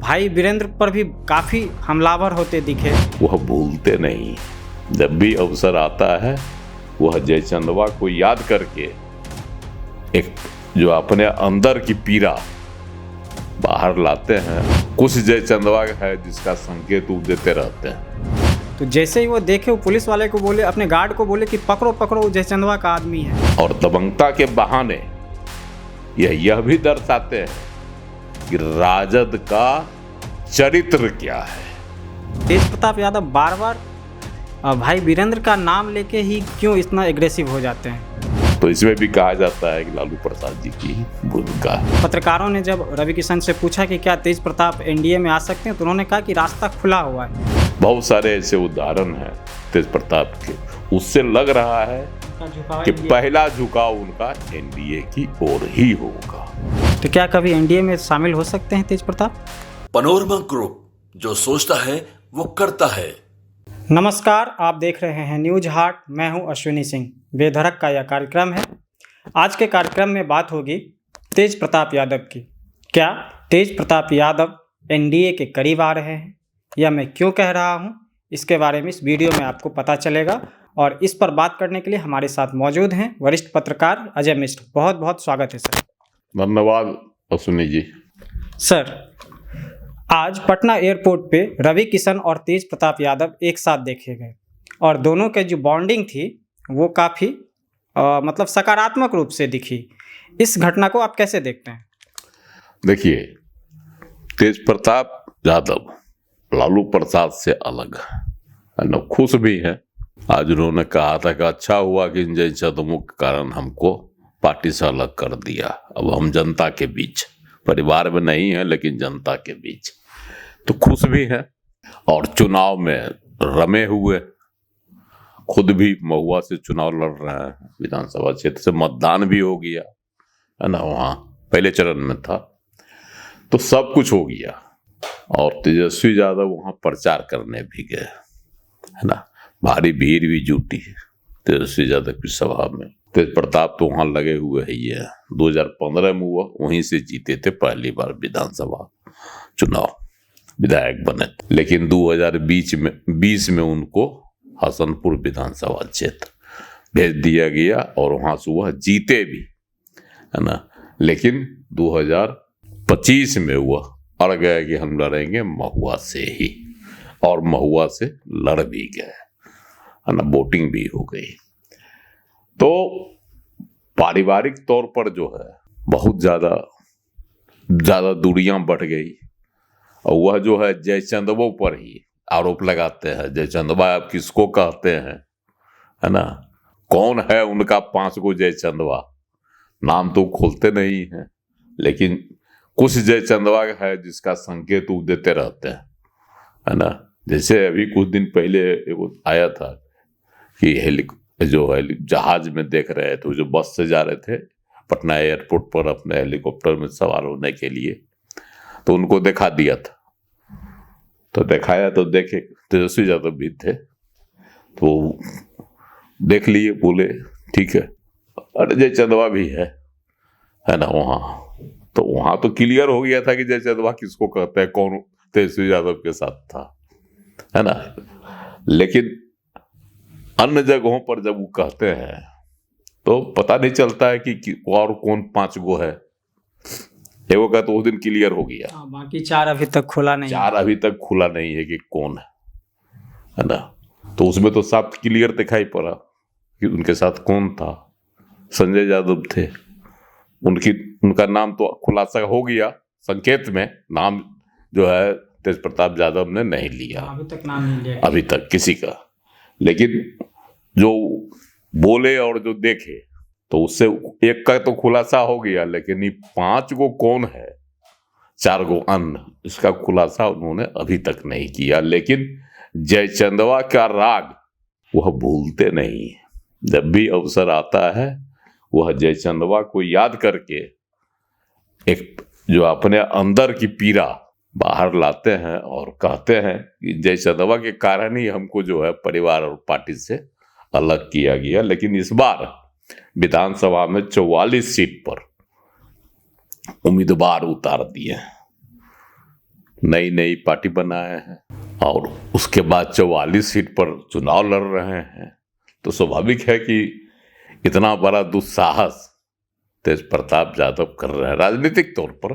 भाई वीरेंद्र पर भी काफ़ी हमलावर होते दिखे। वह भूलते नहीं, जब भी अवसर आता है वह जयचंदवा को याद करके एक जो अपने अंदर की पीड़ा बाहर लाते हैं। कुछ जयचंदवा है जिसका संकेत वो देते रहते हैं। तो जैसे ही वो देखे, वो पुलिस वाले को बोले, अपने गार्ड को बोले कि पकड़ो पकड़ो, वो जयचंदवा का आदमी है। और दबंगता के बहाने यह भी दर्शाते हैं कि राजद का चरित्र क्या है। तेज प्रताप यादव बार बार भाई वीरेंद्र का नाम लेके ही क्यों इतना एग्रेसिव हो जाते हैं? तो इसमें भी कहा जाता है कि लालू प्रसाद जी की भूमिका है। पत्रकारों ने जब रवि किशन से पूछा कि क्या तेज प्रताप एनडीए में आ सकते हैं, तो उन्होंने कहा कि रास्ता खुला हुआ है। बहुत सारे ऐसे उदाहरण हैं तेज प्रताप के। उससे लग रहा है कि पहला झुकाव उनका एनडीए की ओर ही होगा। तो क्या कभी एनडीए में शामिल हो सकते हैं तेज प्रताप? पैनोरमा ग्रुप, जो सोचता है वो करता है। नमस्कार, आप देख रहे हैं न्यूज हार्ट। मैं हूं अश्विनी सिंह। बेधड़क का यह कार्यक्रम है। आज के कार्यक्रम में बात होगी तेज प्रताप यादव की। क्या तेज प्रताप यादव एनडीए के करीब आ रहे हैं, या मैं क्यों कह रहा हूं, इसके बारे में इस वीडियो में आपको पता चलेगा। और इस पर बात करने के लिए हमारे साथ मौजूद हैं वरिष्ठ पत्रकार अजय मिश्र। बहुत बहुत स्वागत है सर। धन्यवाद अश्विनी जी। सर, आज पटना एयरपोर्ट पे रवि किशन और तेज प्रताप यादव एक साथ देखे गए, और दोनों के जो बॉन्डिंग थी वो काफ़ी मतलब सकारात्मक रूप से दिखी। इस घटना को आप कैसे देखते हैं? देखिए, तेज प्रताप यादव लालू प्रसाद से अलग है न, खुश भी है। आज उन्होंने कहा था कि अच्छा हुआ कि इन जयचंदवों के कारण हमको पार्टी से अलग कर दिया। अब हम जनता के बीच, परिवार में नहीं है लेकिन जनता के बीच, तो खुश भी है। और चुनाव में रमे हुए, खुद भी महुआ से चुनाव लड़ रहे हैं, विधानसभा क्षेत्र से मतदान भी हो गया है ना, वहाँ पहले चरण में था, तो सब कुछ हो गया। और तेजस्वी यादव वहाँ प्रचार करने भी गए है ना, भारी भीड़ भी जुटी है तेजस्वी यादव की सभा में। तेज प्रताप तो वहाँ लगे हुए है। ये 2015 में हुआ, वहीं से जीते थे पहली बार विधानसभा चुनाव, विधायक बने। लेकिन 2020 में उनको हसनपुर विधानसभा क्षेत्र भेज दिया गया, और वहाँ से वह जीते भी है ना। लेकिन 2025 में वह अड़ गया कि हम लड़ेंगे महुआ से ही, और महुआ से लड़ भी गए है ना, वोटिंग भी हो गई। तो पारिवारिक तौर पर जो है बहुत ज्यादा दूरियां बढ़ गई। और वह जो है जयचंदवों पर ही आरोप लगाते हैं। जयचंदवा आप किसको कहते हैं है ना, कौन है उनका 5 गो जयचंदवा? नाम तो खोलते नहीं है, लेकिन कुछ जयचंदवा है जिसका संकेत वो देते रहते हैं है ना। जैसे अभी कुछ दिन पहले आया था कि जहाज में देख रहे थे, जो बस से जा रहे थे पटना एयरपोर्ट पर अपने हेलीकॉप्टर में सवार होने के लिए, तो उनको दिखा दिया था। तो दिखाया तो देखे तेजस्वी यादव भी थे, तो देख लिए, बोले ठीक है, अरे जयचंदवा भी है ना वहाँ। तो वहाँ तो क्लियर हो गया था कि जयचंदवा किसको कहते हैं, कौन तेजस्वी यादव के साथ था है ना। लेकिन अन्य जगहों पर जब वो कहते हैं तो पता नहीं चलता है कि और कौन 5 गो है। एगो का तो उस दिन क्लियर हो गया, बाकी 4 अभी तक खुला नहीं। 4 अभी तक खुला नहीं है कि कौन है ना। तो उसमें तो साफ क्लियर दिखाई पड़ा कि उनके साथ कौन था। संजय यादव थे, उनका नाम तो खुलासा हो गया। संकेत में नाम जो है तेज प्रताप यादव ने नहीं लिया, अभी तक नाम नहीं लिया अभी तक किसी का। लेकिन जो बोले और जो देखे, तो उससे एक का तो खुलासा हो गया, लेकिन ये 5 गो कौन है, 4 गो अन्य, इसका खुलासा उन्होंने अभी तक नहीं किया। लेकिन जयचंदवा का राग वह भूलते नहीं। जब भी अवसर आता है वह जयचंदवा को याद करके एक जो अपने अंदर की पीड़ा बाहर लाते हैं, और कहते हैं कि जयचंदवा के कारण ही हमको जो है परिवार और पार्टी से अलग किया गया। लेकिन इस बार विधानसभा में 44 सीट पर उम्मीदवार उतार दिए। नई नई पार्टी बनाए हैं और उसके बाद 44 सीट पर चुनाव लड़ रहे हैं, तो स्वाभाविक है कि इतना बड़ा दुस्साहस तेज प्रताप यादव कर रहे हैं राजनीतिक तौर पर।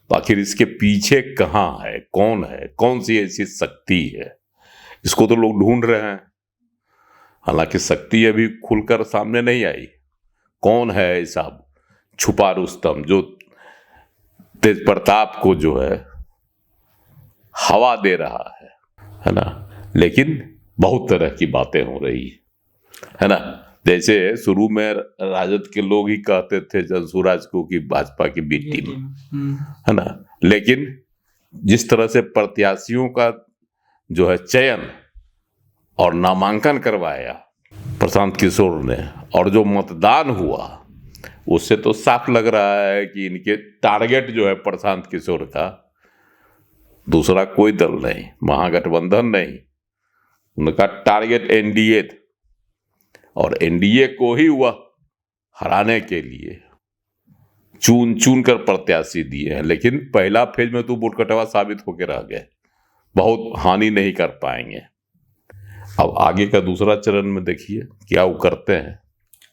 तो आखिर इसके पीछे कहाँ है, कौन सी ऐसी शक्ति है, इसको तो लोग ढूंढ रहे हैं। हालांकि शक्ति अभी खुलकर सामने नहीं आई। कौन है ऐसा छुपा रुस्तम जो तेज प्रताप को जो है हवा दे रहा है ना। लेकिन बहुत तरह की बातें हो रही है ना। जैसे शुरू में राजद के लोग ही कहते थे जनसुराज को कि भाजपा की बी टीम है ना, लेकिन जिस तरह से प्रत्याशियों का जो है चयन और नामांकन करवाया प्रशांत किशोर ने और जो मतदान हुआ, उससे तो साफ लग रहा है कि इनके टारगेट जो है प्रशांत किशोर का दूसरा कोई दल नहीं, महागठबंधन नहीं, उनका टारगेट एनडीए था और एनडीए को ही वह हराने के लिए चुन चुन कर प्रत्याशी दिए हैं। लेकिन पहला फेज में तो वोट कटवा साबित होकर रह गए, बहुत हानि नहीं कर पाएंगे। अब आगे का दूसरा चरण में देखिए क्या वो करते हैं।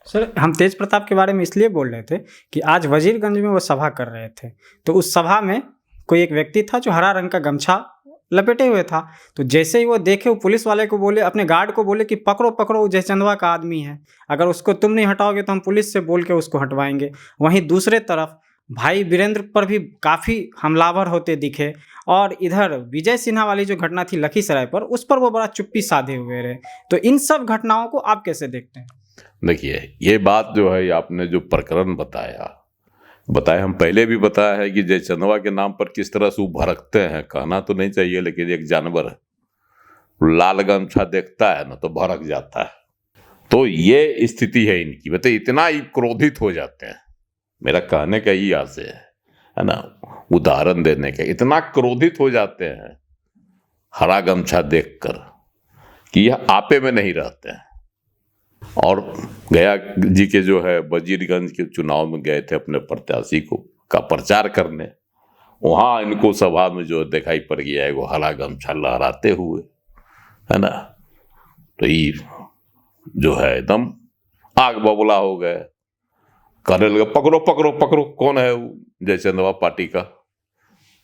सर, हम तेज प्रताप के बारे में इसलिए बोल रहे थे कि आज वजीरगंज में वो सभा कर रहे थे, तो उस सभा में कोई एक व्यक्ति था जो हरा रंग का गमछा लपेटे हुए था। तो जैसे ही वो देखे, वो पुलिस वाले को बोले, अपने गार्ड को बोले कि पकड़ो पकड़ो, वो जयचंदवा का आदमी है, अगर उसको तुम नहीं हटाओगे तो हम पुलिस से बोल के उसको हटवाएंगे। वहीं दूसरे तरफ भाई वीरेंद्र पर भी काफ़ी हमलावर होते दिखे, और इधर विजय सिन्हा वाली जो घटना थी लखीसराय पर, उस पर वो बड़ा चुप्पी साधे हुए रहे। तो इन सब घटनाओं को आप कैसे देखते हैं? देखिए, ये बात जो है, आपने जो प्रकरण बताया हम पहले भी बताया है कि जयचंदवा के नाम पर किस तरह से वो भड़कते हैं। कहना तो नहीं चाहिए, लेकिन एक जानवर है, लाल गमछा देखता है ना तो भड़क जाता है। तो ये स्थिति है इनकी। बताइए, इतना ही क्रोधित हो जाते हैं, मेरा कहने का ही आशय है ना, उदाहरण देने का, इतना क्रोधित हो जाते हैं हरा गमछा देखकर कि यह आपे में नहीं रहते हैं। और गया जी के जो है वजीरगंज के चुनाव में गए थे अपने प्रत्याशी का प्रचार करने, वहां इनको सभा में जो दिखाई पड़ गया है वो हरा गमछा लहराते हुए, है ना। तो ये जो है एकदम आग बबूला हो गए, कहने लगे पकड़ो पकड़ो पकड़ो, कौन है वो? जयचंदवा पार्टी का,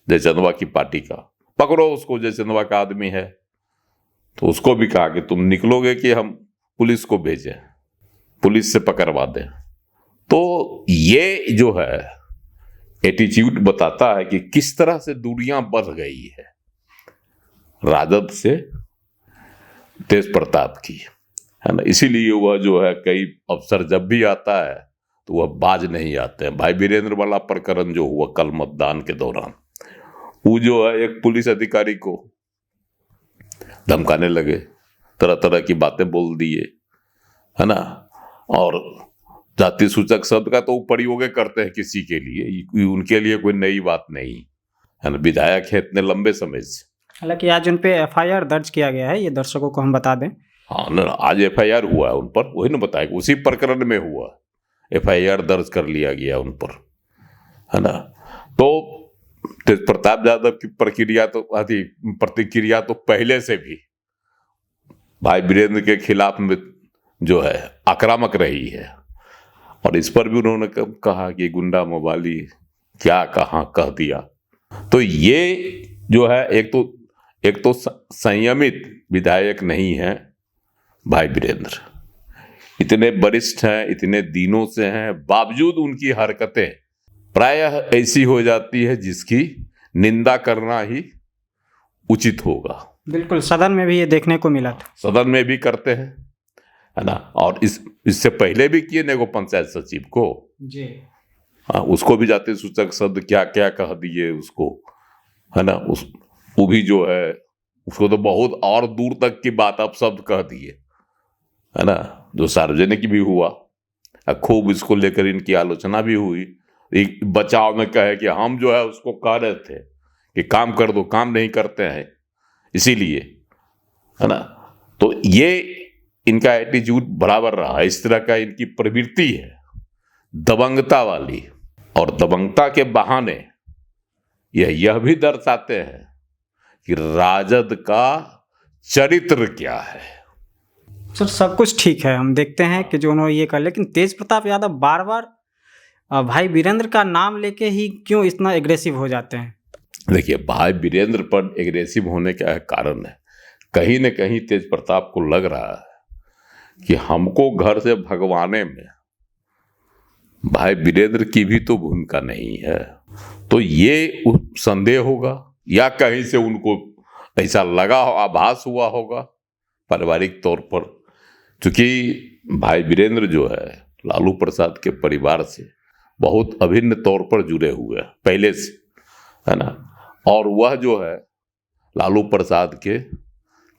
जयचंदवा की पार्टी का, पकड़ो उसको, जयचंदवा का आदमी है। तो उसको भी कहा कि तुम निकलोगे कि हम पुलिस को भेजें, पुलिस से पकड़वा दें। तो ये जो है एटीट्यूड बताता है कि किस तरह से दूरियां बढ़ गई है राजद से तेज प्रताप की, है ना। इसीलिए वह जो है कई अफसर जब भी आता है तो वह बाज नहीं आते हैं। भाई वीरेंद्र वाला प्रकरण जो हुआ कल मतदान के दौरान, वो जो है एक पुलिस अधिकारी को धमकाने लगे, तरह तरह की बातें बोल दिए, है ना। और जाति सूचक शब्द का तो प्रयोग करते हैं किसी के लिए, उनके लिए कोई नई बात नहीं है ना। विधायक है इतने लंबे समय से। हालांकि आज उन पे एफआईआर दर्ज किया गया है, ये दर्शकों को हम बता दें। हाँ ना, आज एफआईआर हुआ है उन पर, वही ना बताया, उसी प्रकरण में हुआ, एफआईआर दर्ज कर लिया गया उन पर, है ना। तो तेज प्रताप यादव की प्रतिक्रिया तो पहले से भी भाई वीरेंद्र के खिलाफ में जो है आक्रामक रही है। और इस पर भी उन्होंने कहा कि गुंडा मवाली क्या कहाँ कह दिया। तो ये जो है एक तो संयमित विधायक नहीं है भाई वीरेंद्र, इतने वरिष्ठ हैं, इतने दिनों से हैं, बावजूद उनकी हरकतें प्रायः ऐसी हो जाती है जिसकी निंदा करना ही उचित होगा। बिल्कुल, सदन में भी ये देखने को मिला था, सदन में भी करते हैं, है ना। और इससे पहले भी किए ने पंचायत सचिव को जी, हाँ, उसको भी जाति सूचक शब्द क्या क्या कह दिए उसको, है ना। वो भी जो है उसको तो बहुत और दूर तक की बात अब शब्द कह दिए, है ना, जो सार्वजनिक भी हुआ। खूब इसको लेकर इनकी आलोचना भी हुई। एक बचाव में कहे कि हम जो है उसको कह रहे थे कि काम कर दो, काम नहीं करते हैं इसीलिए, है ना। तो ये इनका एटीट्यूड बराबर रहा, इस तरह का इनकी प्रवृत्ति है दबंगता वाली। और दबंगता के बहाने यह भी दर्शाते हैं कि राजद का चरित्र क्या है। सर सब कुछ ठीक है, हम देखते हैं कि जो उन्होंने ये कर, लेकिन तेज प्रताप यादव बार बार भाई वीरेंद्र का नाम लेके ही क्यों इतना एग्रेसिव हो जाते हैं? देखिए, भाई वीरेंद्र पर एग्रेसिव होने का कारण है, कहीं न कहीं तेज प्रताप को लग रहा है कि हमको घर से भगवाने में भाई वीरेंद्र की भी तो भूमिका नहीं है। तो ये संदेह होगा या कहीं से उनको ऐसा लगा हो, आभास हुआ होगा पारिवारिक तौर पर, क्योंकि भाई वीरेंद्र जो है लालू प्रसाद के परिवार से बहुत अभिन्न तौर पर जुड़े हुए हैं पहले से, है ना। और वह जो है लालू प्रसाद के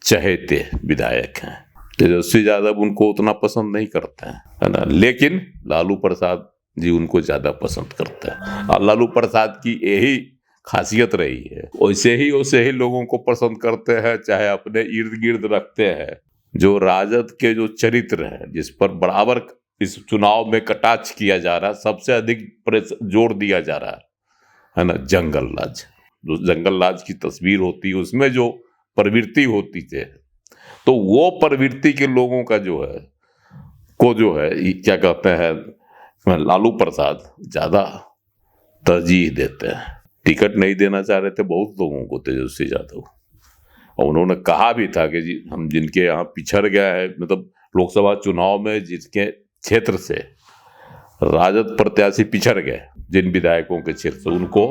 चहेते विधायक हैं। तेजस्वी यादव उनको उतना पसंद नहीं करते हैं, है ना, लेकिन लालू प्रसाद जी उनको ज्यादा पसंद करते हैं। और लालू प्रसाद की यही खासियत रही है, वैसे ही लोगों को पसंद करते हैं, चाहे अपने इर्द गिर्द रखते हैं। जो राजद के जो चरित्र है, जिस पर बराबर इस चुनाव में कटाक्ष किया जा रहा है, सबसे अधिक जोर दिया जा रहा है ना, जंगल राज। जो जंगल राज की तस्वीर होती है उसमें जो प्रवृत्ति होती थी, तो वो प्रवृत्ति के लोगों का जो है क्या कहते हैं, लालू प्रसाद ज्यादा तरजीह देते हैं। टिकट नहीं देना चाह रहे थे बहुत लोगों को तेजस्वी यादव, और उन्होंने कहा भी था कि जी हम जिनके यहाँ पिछड़ गए हैं, मतलब लोकसभा चुनाव में जिसके क्षेत्र से राजद प्रत्याशी पिछड़ गए, जिन विधायकों के क्षेत्र से, उनको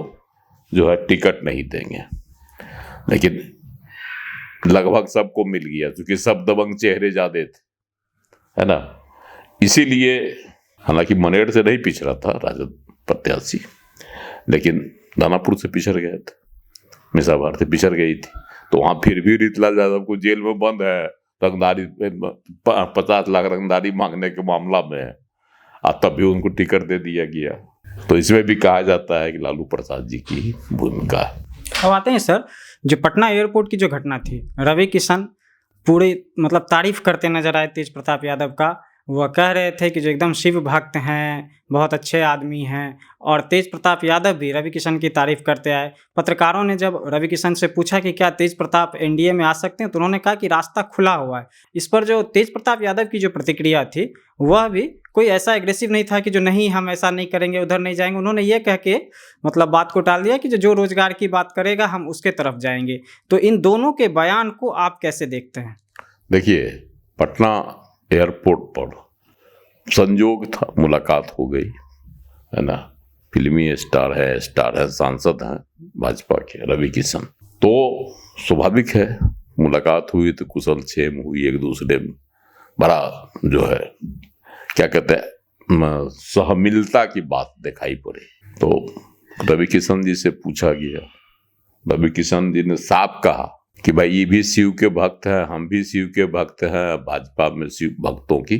जो है टिकट नहीं देंगे। लेकिन लगभग सबको मिल गया, क्योंकि सब दबंग चेहरे ज्यादा थे, है ना। इसीलिए हालांकि मनेर से नहीं पिछड़ा था राजद प्रत्याशी, लेकिन दानापुर से पिछड़ गए थे, मिसाबार से पिछड़ गई थी, तो वहां फिर भी रीतलाल यादव को जेल में बंद है रंगदारी 50 लाख रंगदारी मांगने के मामला में, और तब भी उनको टिकट दे दिया गया। तो इसमें भी कहा जाता है कि लालू प्रसाद जी की भूमिका है। अब आते हैं सर, जो पटना एयरपोर्ट की जो घटना थी, रवि किशन पूरी मतलब तारीफ करते नजर आए तेज प्रताप यादव का। वह कह रहे थे कि जो एकदम शिव भक्त हैं, बहुत अच्छे आदमी हैं, और तेज प्रताप यादव भी रवि किशन की तारीफ करते आए। पत्रकारों ने जब रवि किशन से पूछा कि क्या तेज प्रताप एनडीए में आ सकते हैं, तो उन्होंने कहा कि रास्ता खुला हुआ है। इस पर जो तेज प्रताप यादव की जो प्रतिक्रिया थी, वह भी कोई ऐसा एग्रेसिव नहीं था कि जो नहीं हम ऐसा नहीं करेंगे, उधर नहीं जाएंगे। उन्होंने ये कह के मतलब बात को टाल दिया कि जो रोजगार की बात करेगा हम उसके तरफ जाएंगे। तो इन दोनों के बयान को आप कैसे देखते हैं? देखिए, पटना एयरपोर्ट पर संजोग था, मुलाकात हो गई, है ना। फिल्मी स्टार है, सांसद हैं भाजपा के रवि किशन, तो स्वाभाविक है मुलाकात हुई तो कुशल क्षेम हुई, एक दूसरे में बड़ा जो है क्या कहते हैं सहमिलता की बात दिखाई पड़ी। तो रवि किशन जी से पूछा गया, रवि किशन जी ने साफ कहा कि भाई ये भी शिव के भक्त हैं, हम भी शिव के भक्त हैं, भाजपा में शिव भक्तों की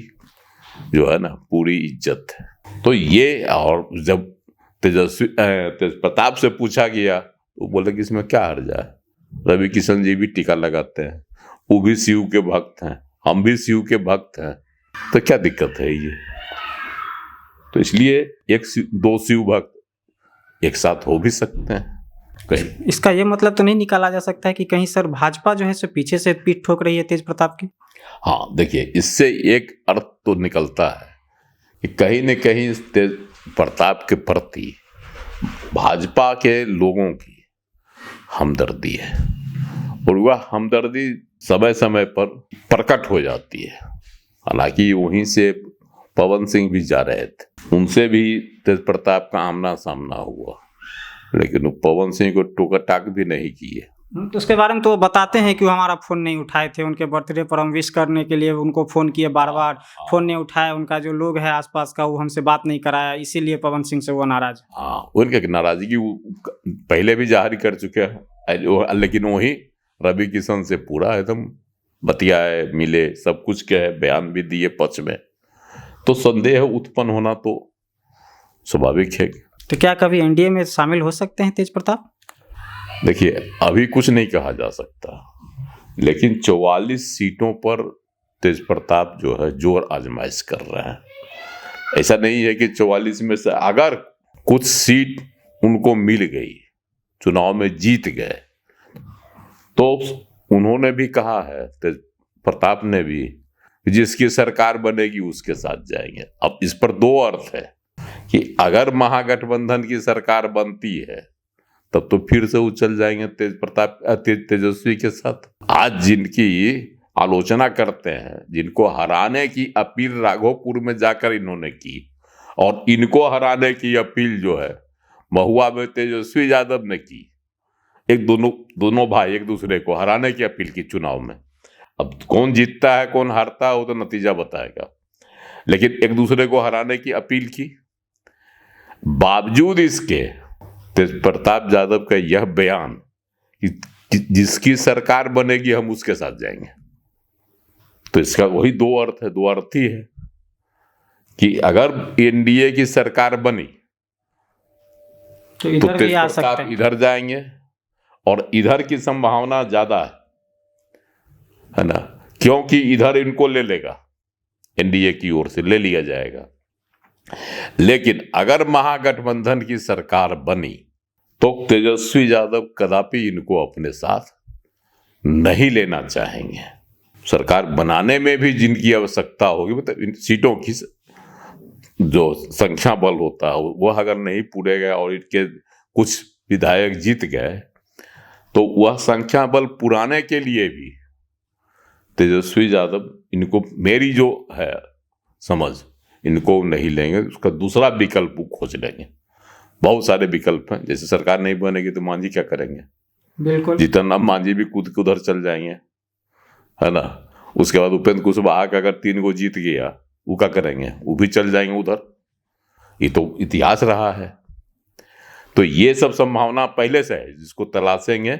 जो है ना पूरी इज्जत है। तो ये, और जब तेज प्रताप से पूछा गया तो बोले कि इसमें क्या हर्ज है, रवि किशन जी भी टीका लगाते हैं, वो भी शिव के भक्त हैं, हम भी शिव के भक्त हैं, तो क्या दिक्कत है ये। तो इसलिए दो शिव भक्त एक साथ हो भी सकते हैं। कहीं इसका ये मतलब तो नहीं निकाला जा सकता है कि कहीं सर भाजपा जो है सो पीछे से पीठ ठोक रही है तेज प्रताप की? हाँ, देखिए, इससे एक अर्थ तो निकलता है कि कहीं न कहीं तेज प्रताप के प्रति भाजपा के लोगों की हमदर्दी है, और वह हमदर्दी समय समय पर प्रकट हो जाती है। हालांकि वहीं से पवन सिंह भी जा रहे थे, उनसे भी तेज प्रताप का आमना सामना हुआ, लेकिन वो पवन सिंह को टोका टाक भी नहीं किए। तो उसके बारे में तो बताते हैं कि वो हमारा फ़ोन नहीं उठाए थे, उनके बर्थडे पर हम विश करने के लिए उनको फ़ोन किए, बार बार फ़ोन नहीं उठाया, उनका जो लोग है आसपास का वो हमसे बात नहीं कराया, इसीलिए पवन सिंह से वो नाराज। हाँ, उनके नाराजगी पहले भी जाहिर कर चुके हैं, लेकिन वही रवि किशन से पूरा एकदम बतियाए, मिले, सब कुछ कहे, बयान भी दिए पक्ष में, तो संदेह उत्पन्न होना तो स्वाभाविक है। तो क्या कभी एनडीए में शामिल हो सकते हैं तेज प्रताप? देखिए, अभी कुछ नहीं कहा जा सकता, लेकिन 44 सीटों पर तेज प्रताप जो है जोर आजमाइश कर रहे हैं। ऐसा नहीं है कि 44 में से अगर कुछ सीट उनको मिल गई चुनाव में जीत गए, तो उन्होंने भी कहा है, तेज प्रताप ने भी, जिसकी सरकार बनेगी उसके साथ जाएंगे। अब इस पर दो अर्थ है कि अगर महागठबंधन की सरकार बनती है तब तो फिर से वो चल जाएंगे तेजस्वी के साथ। आज जिनकी आलोचना करते हैं, जिनको हराने की अपील राघोपुर में जाकर इन्होंने की, और इनको हराने की अपील जो है महुआ में तेजस्वी यादव ने की, एक दोनों भाई एक दूसरे को हराने की अपील की चुनाव में। अब कौन जीतता है कौन हारता है वो तो नतीजा बताएगा, लेकिन एक दूसरे को हराने की अपील की। बावजूद इसके तेज प्रताप यादव का यह बयान कि जिसकी सरकार बनेगी हम उसके साथ जाएंगे, तो इसका वही दो अर्थ है, दो अर्थ ही है कि अगर एनडीए की सरकार बनी तो इधर भी तेज आ प्रताप सकते हैं। इधर जाएंगे, और इधर की संभावना ज्यादा है ना, क्योंकि इधर इनको ले लेगा, एनडीए की ओर से ले लिया जाएगा। लेकिन अगर महागठबंधन की सरकार बनी तो तेजस्वी यादव कदापि इनको अपने साथ नहीं लेना चाहेंगे। सरकार बनाने में भी जिनकी आवश्यकता होगी, मतलब इन सीटों की जो संख्या बल होता है वह अगर नहीं पूरेगा और इनके कुछ विधायक जीत गए, तो वह संख्या बल पुराने के लिए भी तेजस्वी यादव इनको, मेरी जो है समझ, इनको नहीं लेंगे। उसका दूसरा विकल्प वो खोज लेंगे। बहुत सारे विकल्प हैं, जैसे सरकार नहीं बनेगी तो मांझी क्या करेंगे, बिल्कुल जितना मांझी भी कूद के उधर चल जाएंगे, है ना। उसके बाद उपेंद्र कुशवाहा का अगर 3 को जीत गया, वो क्या करेंगे, वो भी चल जाएंगे उधर। ये तो इतिहास रहा है। तो ये सब संभावना पहले से है, जिसको तलाशेंगे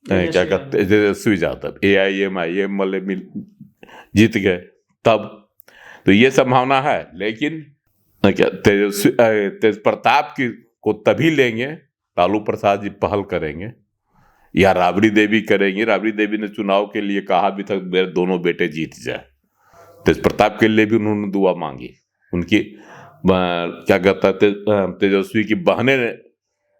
क्या कहते हैं तेजस्वी यादव, AIM वाले मिल जीत गए तब, तो ये संभावना है। लेकिन क्या तेज प्रताप की को तभी लेंगे, लालू प्रसाद जी पहल करेंगे या राबड़ी देवी करेंगी। राबड़ी देवी ने चुनाव के लिए कहा भी था मेरे दोनों बेटे जीत जाए। तेज प्रताप के लिए भी उन्होंने दुआ मांगी। उनकी क्या कहता है तेजस्वी की बहनें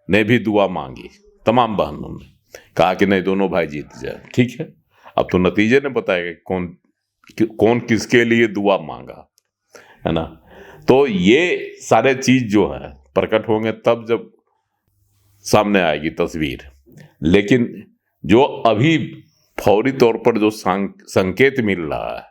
ने भी दुआ मांगी, तमाम बहनों ने कहा कि नहीं दोनों भाई जीत जाए। ठीक है, अब तो नतीजे ने बताया कौन किसके लिए दुआ मांगा, है ना। तो ये सारे चीज जो है प्रकट होंगे तब जब सामने आएगी तस्वीर। लेकिन जो अभी फौरी तौर पर जो संकेत मिल रहा है,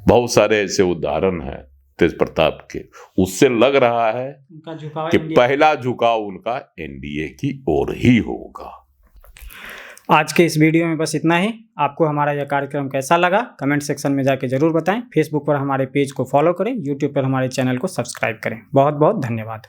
बहुत सारे ऐसे उदाहरण हैं तेज प्रताप के, उससे लग रहा है उनका झुकाव कि पहला झुकाव उनका एनडीए की ओर ही होगा। आज के इस वीडियो में बस इतना ही। आपको हमारा यह कार्यक्रम कैसा लगा कमेंट सेक्शन में जाके जरूर बताएं। फेसबुक पर हमारे पेज को फॉलो करें, यूट्यूब पर हमारे चैनल को सब्सक्राइब करें। बहुत बहुत धन्यवाद।